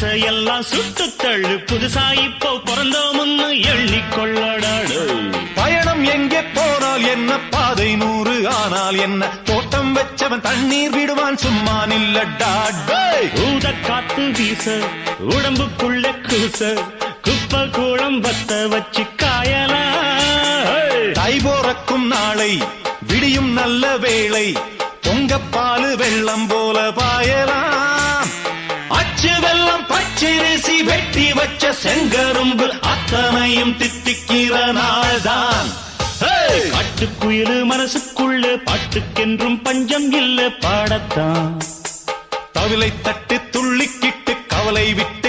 பழசையெல்லாம் சுட்டு தள்ளு, புதுசா இப்போ பிறந்தோம்னு எண்ணிக்கொள்ளடாடு. பயணம் எங்கே போனால் என்ன, பாதை 100 ஆனால் என்ன, தோட்டம் வச்சவன் தண்ணீர் விடுவான் சும்மா நில்லடா. ஊத காத்து வீச உடம்புக்குள்ள கூச, குப்பை கூடம் வத்த வச்சு காயலாம். தை போறக்கும் நாளை விடியும் நல்ல வேளை, பொங்கப்பாலு வெள்ளம் போல பாயலாம். அச்சு வெள்ளம் பச்சரிசி வெட்டி வச்ச செங்கரும்பு அத்தனையும் தித்திக்கிற நாள்தான். காட்டுக்குயிலு மனசுக்குள்ள பாட்டுக்கென்றும் பஞ்சம் இல்ல பாடத்தான். தவிலை தட்டு துள்ளிக்கிட்டு கவலை விட்டு